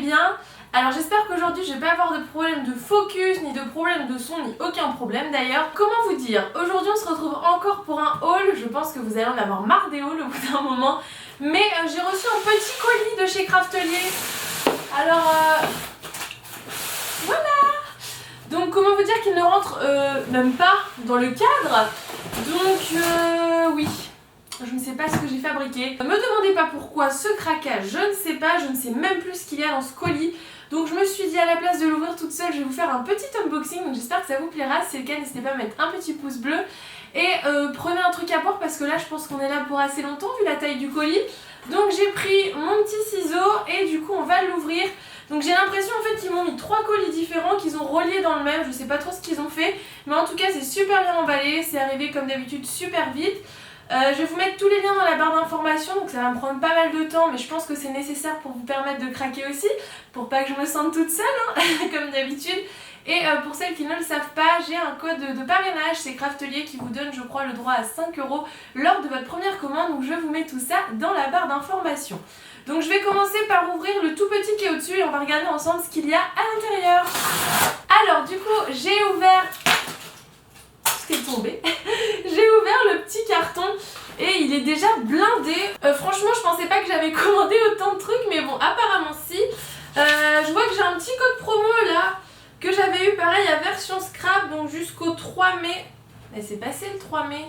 Bien. Alors j'espère qu'aujourd'hui je vais pas avoir de problème de focus, ni de problème de son, ni aucun problème d'ailleurs. Comment vous dire, aujourd'hui on se retrouve encore pour un haul. Je pense que vous allez en avoir marre des hauls au bout d'un moment. Mais j'ai reçu un petit colis de chez Craftelier. Alors voilà. Donc comment vous dire qu'il ne rentre même pas dans le cadre. Donc oui. Je ne sais pas ce que j'ai fabriqué. Ne me demandez pas pourquoi ce craquage, je ne sais pas, je ne sais même plus ce qu'il y a dans ce colis. Donc je me suis dit à la place de l'ouvrir toute seule, je vais vous faire un petit unboxing. Donc j'espère que ça vous plaira. Si c'est le cas, n'hésitez pas à mettre un petit pouce bleu. Et prenez un truc à boire parce que là je pense qu'on est là pour assez longtemps vu la taille du colis. Donc j'ai pris mon petit ciseau et du coup on va l'ouvrir. Donc j'ai l'impression en fait qu'ils m'ont mis 3 colis différents, qu'ils ont reliés dans le même, je sais pas trop ce qu'ils ont fait. Mais en tout cas c'est super bien emballé, c'est arrivé comme d'habitude super vite. Je vais vous mettre tous les liens dans la barre d'informations, donc ça va me prendre pas mal de temps, mais je pense que c'est nécessaire pour vous permettre de craquer aussi, pour pas que je me sente toute seule, hein, comme d'habitude. Et pour celles qui ne le savent pas, j'ai un code de parrainage, c'est Craftelier qui vous donne je crois le droit à 5 € lors de votre première commande, donc je vous mets tout ça dans la barre d'informations. Donc je vais commencer par ouvrir le tout petit qui est au-dessus et on va regarder ensemble ce qu'il y a à l'intérieur. Alors du coup j'ai ouvert... C'est tombé. J'ai ouvert le petit carton et il est déjà blindé. Franchement je pensais pas que j'avais commandé autant de trucs, mais bon apparemment si. Je vois que j'ai un petit code promo là que j'avais eu pareil à version scrap, donc jusqu'au 3 mai. Mais c'est passé le 3 mai.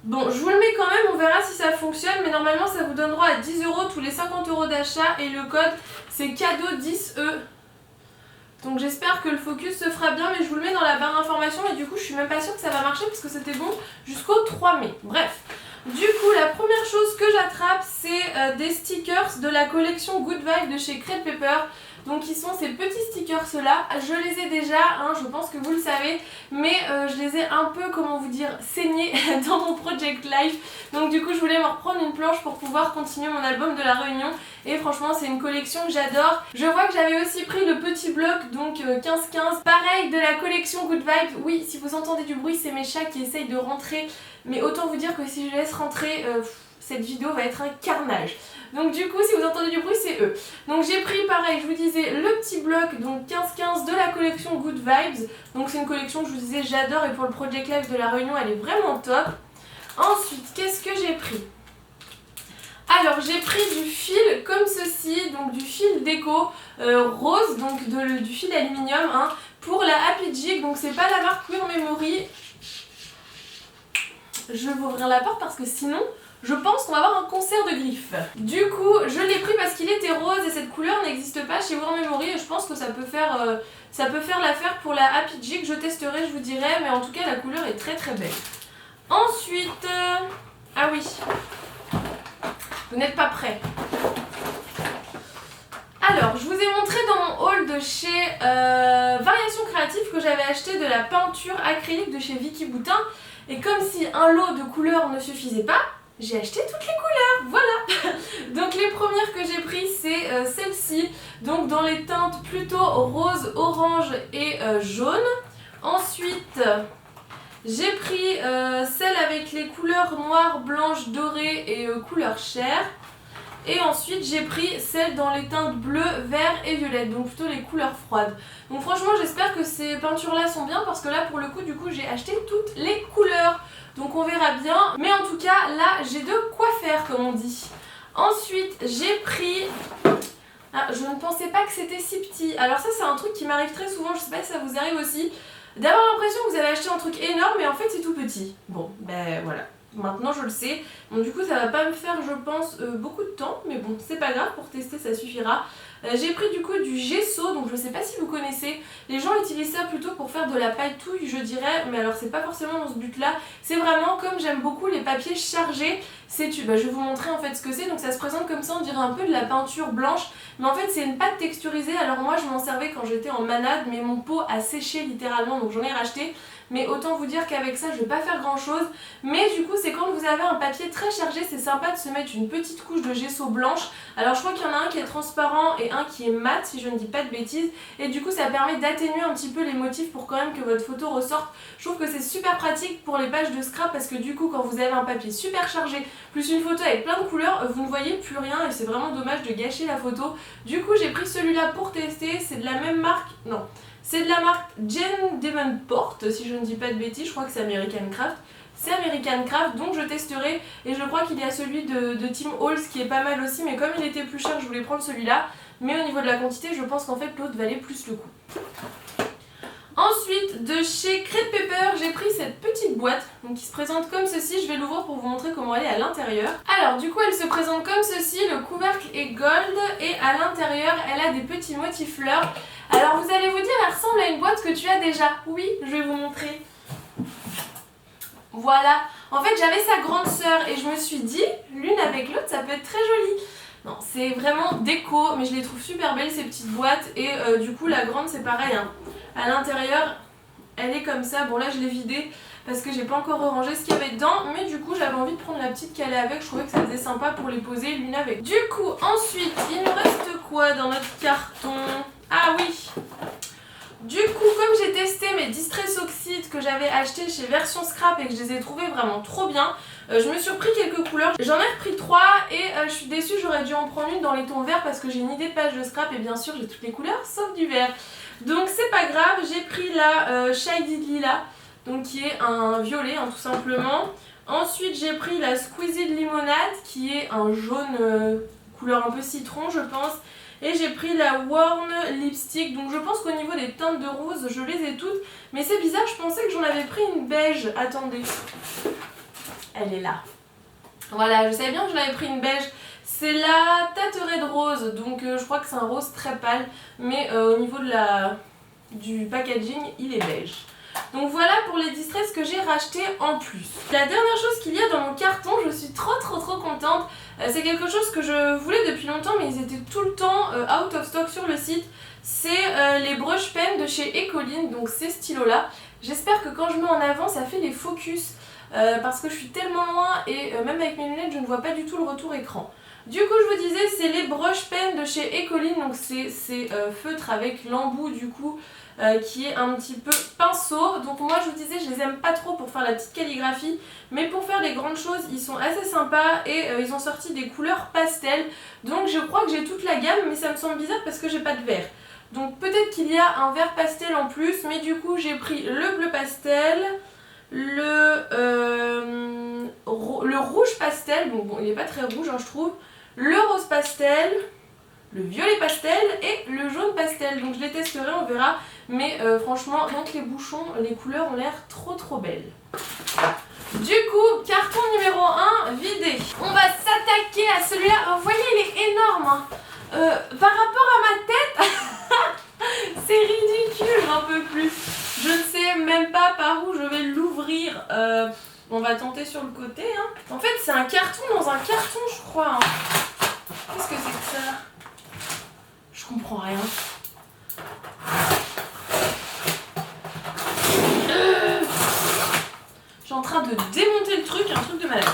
Bon je vous le mets quand même, on verra si ça fonctionne, mais normalement ça vous donne droit à 10 € tous les 50 € d'achat et le code c'est cadeau 10E. Donc j'espère que le focus se fera bien, mais je vous le mets dans la barre d'informations et du coup je suis même pas sûre que ça va marcher parce que c'était bon jusqu'au 3 mai. Bref, du coup la première chose que j'attrape c'est des stickers de la collection Good Vibes de chez Crate Paper. Donc ils sont ces petits stickers là, je les ai déjà, hein, je pense que vous le savez, mais je les ai un peu, comment vous dire, saignés dans mon Project Life. Donc du coup je voulais me reprendre une planche pour pouvoir continuer mon album de la Réunion. Et franchement c'est une collection que j'adore. Je vois que j'avais aussi pris le petit bloc, donc 15-15, pareil de la collection Good Vibes. Oui, si vous entendez du bruit c'est mes chats qui essayent de rentrer, mais autant vous dire que si je laisse rentrer, cette vidéo va être un carnage. Donc du coup si vous entendez du bruit c'est eux. Donc j'ai pris pareil, je vous disais, le petit bloc, donc 15-15 de la collection Good Vibes. Donc c'est une collection que je vous disais j'adore et pour le Project Life de la Réunion elle est vraiment top. Ensuite qu'est-ce que j'ai pris? Alors j'ai pris du fil comme ceci, donc du fil déco rose, donc du fil aluminium hein, pour la Happy Jig, donc c'est pas la marque Wear Memory. Je vais vous ouvrir la porte parce que sinon je pense qu'on va avoir un concert de griffes. Du coup je l'ai pris parce qu'il était rose et cette couleur n'existe pas chez Wear Memory et je pense que ça peut faire l'affaire pour la Happy Jig. Je testerai, je vous dirai, mais en tout cas la couleur est très très belle. Ensuite, ah oui, vous n'êtes pas prêts. Alors, je vous ai montré dans mon haul de chez Variation Créative que j'avais acheté de la peinture acrylique de chez Vicky Boutin. Et comme si un lot de couleurs ne suffisait pas, j'ai acheté toutes les couleurs, voilà. Donc les premières que j'ai prises c'est celle-ci, donc dans les teintes plutôt rose, orange et jaune. Ensuite, j'ai pris celle avec les couleurs noire, blanche, dorée et couleur chair. Et ensuite j'ai pris celle dans les teintes bleu, vert et violette, donc plutôt les couleurs froides. Donc franchement j'espère que ces peintures là sont bien parce que là pour le coup du coup j'ai acheté toutes les couleurs. Donc on verra bien, mais en tout cas là j'ai de quoi faire comme on dit. Ensuite j'ai pris... Ah, je ne pensais pas que c'était si petit. Alors ça c'est un truc qui m'arrive très souvent, je sais pas si ça vous arrive aussi, d'avoir l'impression que vous avez acheté un truc énorme mais en fait c'est tout petit. Bon ben voilà. Maintenant je le sais, bon du coup ça va pas me faire je pense beaucoup de temps, mais bon c'est pas grave, pour tester ça suffira. J'ai pris du coup du gesso, donc je sais pas si vous connaissez, les gens utilisent ça plutôt pour faire de la paille-touille je dirais, mais alors c'est pas forcément dans ce but là, c'est vraiment comme j'aime beaucoup les papiers chargés, je vais vous montrer en fait ce que c'est, donc ça se présente comme ça, on dirait un peu de la peinture blanche, mais en fait c'est une pâte texturisée, alors moi je m'en servais quand j'étais en manade, mais mon pot a séché littéralement donc j'en ai racheté. mais autant vous dire qu'avec ça je vais pas faire grand chose. Mais du coup c'est quand vous avez un papier très chargé, c'est sympa de se mettre une petite couche de gesso blanche. Alors je crois qu'il y en a un qui est transparent et un qui est mat si je ne dis pas de bêtises, et du coup ça permet d'atténuer un petit peu les motifs pour quand même que votre photo ressorte. Je trouve que c'est super pratique pour les pages de scrap parce que du coup quand vous avez un papier super chargé plus une photo avec plein de couleurs, vous ne voyez plus rien et c'est vraiment dommage de gâcher la photo. Du coup j'ai pris celui-là pour tester, c'est de la même marque, non, c'est de la marque Jane Davenport si je ne dis pas de bêtises, je crois que c'est American Craft. C'est American Craft, donc je testerai, et je crois qu'il y a celui de Tim Holtz qui est pas mal aussi, mais comme il était plus cher je voulais prendre celui-là, mais au niveau de la quantité je pense qu'en fait l'autre valait plus le coup. Ensuite, de chez Crate Paper, j'ai pris cette petite boîte donc, qui se présente comme ceci. Je vais l'ouvrir pour vous montrer comment elle est à l'intérieur. Alors du coup elle se présente comme ceci, le couvercle est gold et à l'intérieur elle a des petits motifs fleurs. Alors vous allez vous dire, elle ressemble à une boîte que tu as déjà. Oui, je vais vous montrer. Voilà, en fait j'avais sa grande sœur et je me suis dit, l'une avec l'autre ça peut être très joli. Non, c'est vraiment déco, mais je les trouve super belles ces petites boîtes et du coup la grande c'est pareil, hein. À l'intérieur elle est comme ça, bon là je l'ai vidée parce que j'ai pas encore rangé ce qu'il y avait dedans, mais du coup j'avais envie de prendre la petite qui allait avec, je trouvais que ça faisait sympa pour les poser l'une avec. Du coup ensuite il nous reste quoi dans notre carton? Ah oui! Du coup, comme j'ai testé mes Distress Oxide que j'avais acheté chez Version Scrap et que je les ai trouvés vraiment trop bien, je me suis repris quelques couleurs. J'en ai repris 3 et je suis déçue, j'aurais dû en prendre une dans les tons verts parce que j'ai une idée de page de scrap et bien sûr j'ai toutes les couleurs sauf du vert. Donc c'est pas grave, j'ai pris la Shady Lila, donc qui est un violet hein, tout simplement. Ensuite j'ai pris la Squeezed Limonade qui est un jaune couleur un peu citron je pense. Et j'ai pris la Worn Lipstick, donc je pense qu'au niveau des teintes de rose, je les ai toutes. Mais c'est bizarre, je pensais que j'en avais pris une beige. Attendez. Elle est là. Voilà, je savais bien que j'en avais pris une beige. C'est la Tate Red Rose, donc je crois que c'est un rose très pâle. Mais au niveau de du packaging, il est beige. Donc voilà pour les Distress que j'ai racheté en plus. La dernière chose qu'il y a dans mon carton, je suis trop contente. C'est quelque chose que je voulais depuis longtemps mais ils étaient tout le temps out of stock sur le site. C'est les brush pens de chez Ecoline, donc ces stylos là. J'espère que quand je mets en avant ça fait les focus parce que je suis tellement loin et même avec mes lunettes je ne vois pas du tout le retour écran. Du coup je vous disais c'est les brush pens de chez Ecoline, donc c'est feutre avec l'embout du coup qui est un petit peu pinceau. Donc moi je vous disais je les aime pas trop pour faire la petite calligraphie, mais pour faire les grandes choses ils sont assez sympas et ils ont sorti des couleurs pastel. Donc je crois que j'ai toute la gamme mais ça me semble bizarre parce que j'ai pas de vert. Donc peut-être qu'il y a un vert pastel en plus, mais du coup j'ai pris le bleu pastel, le rouge pastel, bon il est pas très rouge hein, je trouve, le rose pastel, le violet pastel et le jaune pastel. Donc je les testerai, on verra. Mais franchement, rien que les bouchons, les couleurs ont l'air trop belles. Du coup, carton numéro 1 vidé. On va s'attaquer à celui-là. Vous voyez, il est énorme. Hein. Par rapport à ma tête, c'est ridicule, j'en peux plus. Je ne sais même pas par où je vais l'ouvrir. On va tenter sur le côté. Hein. En fait, c'est un carton dans un carton, je crois. Hein. Qu'est-ce que c'est que ça? Je comprends rien. Je suis en train de démonter le truc, un truc de malade.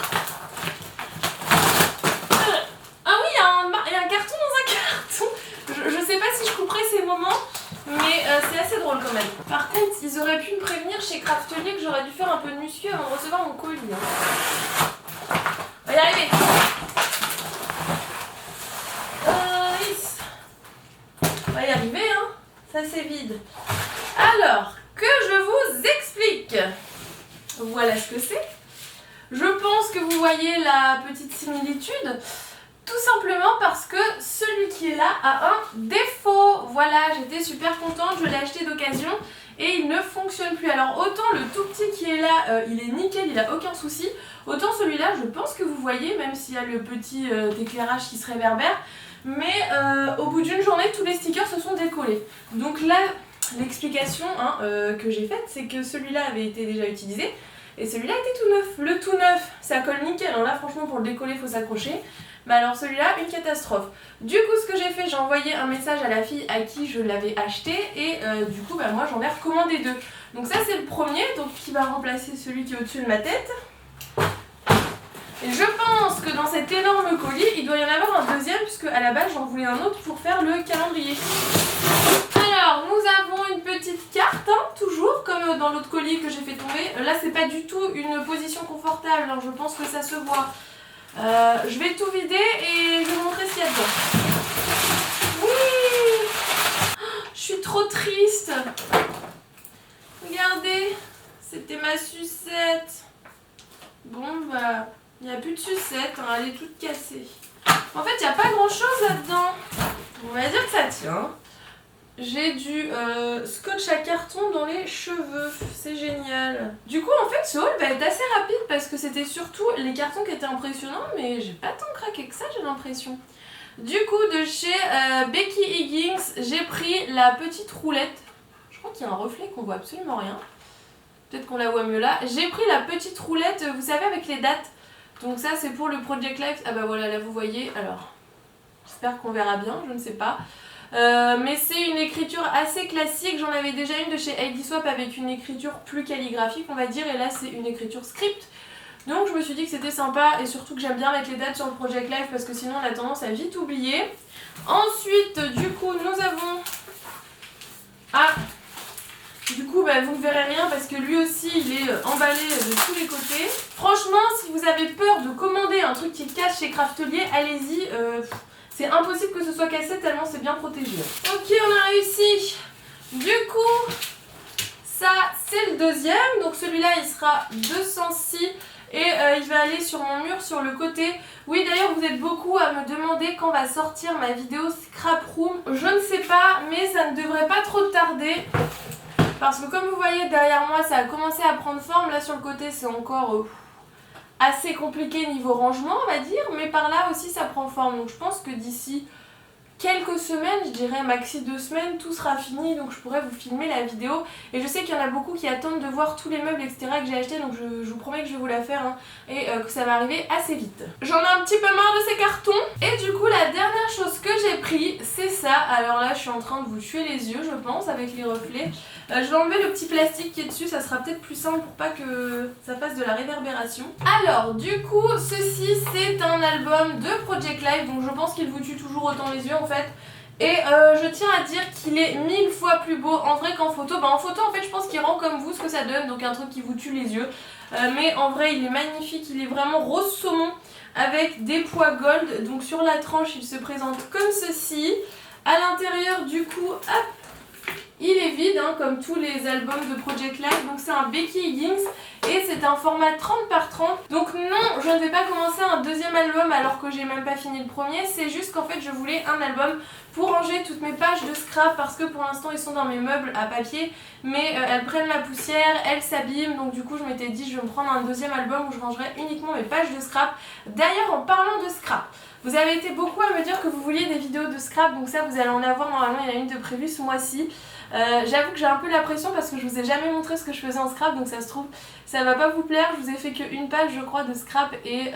Ah oui, il y a un carton dans un carton. Je sais pas si je couperai ces moments, mais c'est assez drôle quand même. Par contre, ils auraient pu me prévenir chez Craftelier que j'aurais dû faire un peu de muscu avant de recevoir mon colis. Hein. On va y arriver. On va y arriver, hein. Ça c'est vide. Alors, que je vous explique. Voilà ce que c'est. Je pense que vous voyez la petite similitude. Tout simplement parce que celui qui est là a un défaut. Voilà, j'étais super contente, je l'ai acheté d'occasion et il ne fonctionne plus. Alors autant le tout petit qui est là, il est nickel, il n'a aucun souci. Autant celui-là, je pense que vous voyez, même s'il y a le petit éclairage qui se réverbère. Mais au bout d'une journée, tous les stickers se sont décollés. Donc là, l'explication hein, que j'ai faite, c'est que celui-là avait été déjà utilisé et celui-là était tout neuf. Le tout neuf, ça colle nickel. Alors là, franchement, pour le décoller, il faut s'accrocher. Mais alors celui-là, une catastrophe. Du coup, ce que j'ai fait, j'ai envoyé un message à la fille à qui je l'avais acheté et du coup, bah, moi, j'en ai recommandé deux. Donc ça c'est le premier, donc qui va remplacer celui qui est au-dessus de ma tête. Et je pense que dans cet énorme colis, il doit y en avoir un deuxième, puisque à la base j'en voulais un autre pour faire le calendrier. Alors nous avons une petite carte, hein, toujours comme dans l'autre colis que j'ai fait tomber. Là c'est pas du tout une position confortable, alors je pense que ça se voit. Je vais tout vider et je vais vous montrer ce qu'il y a dedans. Oui, je suis trop triste. Regardez, c'était ma sucette. Bon bah, il n'y a plus de sucette, hein, elle est toute cassée. En fait, il n'y a pas grand chose là-dedans. On va dire que ça tient. J'ai du scotch à carton dans les cheveux, c'est génial. Du coup en fait ce haul va être assez rapide parce que c'était surtout les cartons qui étaient impressionnants, mais j'ai pas tant craqué que ça, j'ai l'impression. Du coup de chez Becky Higgins, j'ai pris la petite roulette. Je crois qu'il y a un reflet qu'on voit absolument rien. Peut-être qu'on la voit mieux là. J'ai pris la petite roulette, vous savez, avec les dates. Donc ça c'est pour le Project Life. Ah bah voilà, là vous voyez, alors j'espère qu'on verra bien, je ne sais pas. Mais c'est une écriture assez classique, j'en avais déjà une de chez ID Swap avec une écriture plus calligraphique on va dire, et là c'est une écriture script. Donc je me suis dit que c'était sympa et surtout que j'aime bien mettre les dates sur le Project Life parce que sinon on a tendance à vite oublier. Ensuite du coup nous avons... Ah, du coup bah, vous ne verrez rien parce que lui aussi il est emballé de tous les côtés. Franchement si vous avez peur de commander un truc qui cache chez Craftelier, allez-y. C'est impossible que ce soit cassé tellement c'est bien protégé. Ok, on a réussi. Du coup, ça c'est le deuxième. Donc celui-là il sera 206 et il va aller sur mon mur sur le côté. Oui d'ailleurs vous êtes beaucoup à me demander quand va sortir ma vidéo Scrap Room. Je ne sais pas mais ça ne devrait pas trop tarder. Parce que comme vous voyez derrière moi ça a commencé à prendre forme. Là sur le côté c'est encore... assez compliqué niveau rangement on va dire, mais par là aussi ça prend forme, donc je pense que d'ici quelques semaines, je dirais maxi 2 semaines, tout sera fini, donc je pourrais vous filmer la vidéo. Et je sais qu'il y en a beaucoup qui attendent de voir tous les meubles etc que j'ai achetés, donc je vous promets que je vais vous la faire hein, et que ça va arriver assez vite. J'en ai un petit peu marre de ces cartons. Et du coup la dernière chose que j'ai pris c'est ça. Alors là je suis en train de vous tuer les yeux je pense avec les reflets. Je vais enlever le petit plastique qui est dessus, ça sera peut-être plus simple pour pas que ça fasse de la réverbération. Alors du coup ceci c'est un album de Project Life, donc je pense qu'il vous tue toujours autant les yeux en fait. Et je tiens à dire qu'il est 1000 fois plus beau en vrai qu'en photo. Bah en photo en fait je pense qu'il rend comme vous ce que ça donne, donc un truc qui vous tue les yeux. Mais en vrai il est magnifique, il est vraiment rose saumon avec des pois gold. Donc sur la tranche il se présente comme ceci. À l'intérieur du coup, hop, il est vide hein, comme tous les albums de Project Life, donc c'est un Becky Higgins et c'est un format 30 par 30. Donc non, je ne vais pas commencer un deuxième album alors que j'ai même pas fini le premier, c'est juste qu'en fait je voulais un album pour ranger toutes mes pages de scrap parce que pour l'instant ils sont dans mes meubles à papier mais elles prennent la poussière, elles s'abîment, donc du coup je m'étais dit je vais me prendre un deuxième album où je rangerai uniquement mes pages de scrap. D'ailleurs en parlant de scrap, vous avez été beaucoup à me dire que vous vouliez des vidéos de scrap, donc ça vous allez en avoir normalement, il y en a une de prévue ce mois-ci. J'avoue que j'ai un peu la pression parce que je vous ai jamais montré ce que je faisais en scrap, donc ça se trouve ça va pas vous plaire. Je vous ai fait qu'une page je crois de scrap et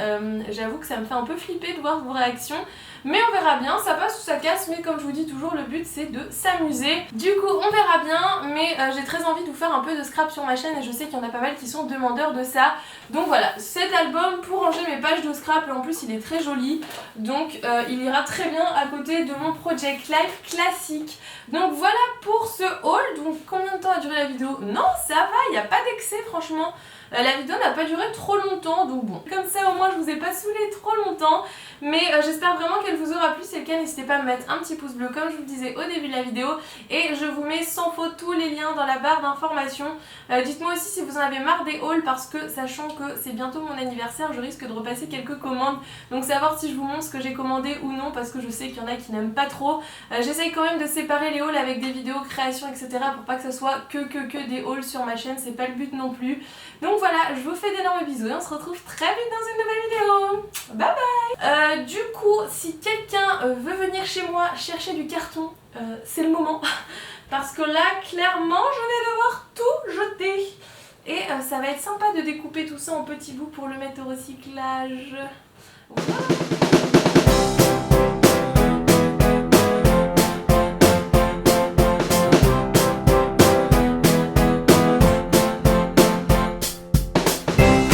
j'avoue que ça me fait un peu flipper de voir vos réactions. Mais on verra bien, ça passe ou ça casse, mais comme je vous dis toujours le but c'est de s'amuser. Du coup on verra bien, mais j'ai très envie de vous faire un peu de scrap sur ma chaîne et je sais qu'il y en a pas mal qui sont demandeurs de ça. Donc voilà, cet album pour ranger mes pages de scrap, et en plus il est très joli, donc il ira très bien à côté de mon Project Life classique. Donc voilà pour ce haul. Donc combien de temps a duré la vidéo? Non ça va, il n'y a pas d'excès franchement. La vidéo n'a pas duré trop longtemps, donc bon, comme ça au moins je vous ai pas saoulé trop longtemps. Mais j'espère vraiment qu'elle vous aura plu. Si c'est le cas, n'hésitez pas à me mettre un petit pouce bleu comme je vous le disais au début de la vidéo. Et je vous mets sans faute tous les liens dans la barre d'informations. Dites-moi aussi si vous en avez marre des hauls, parce que sachant que c'est bientôt mon anniversaire, je risque de repasser quelques commandes. Donc savoir si je vous montre ce que j'ai commandé ou non, parce que je sais qu'il y en a qui n'aiment pas trop. J'essaye quand même de séparer les hauls avec des vidéos création etc, pour pas que ce soit que des hauls sur ma chaîne, c'est pas le but non plus. Donc voilà, je vous fais d'énormes bisous et on se retrouve très vite dans une nouvelle vidéo. Bye bye. Du coup, si quelqu'un veut venir chez moi chercher du carton, c'est le moment. Parce que là, clairement, je vais devoir tout jeter. Et ça va être sympa de découper tout ça en petits bouts pour le mettre au recyclage. Voilà.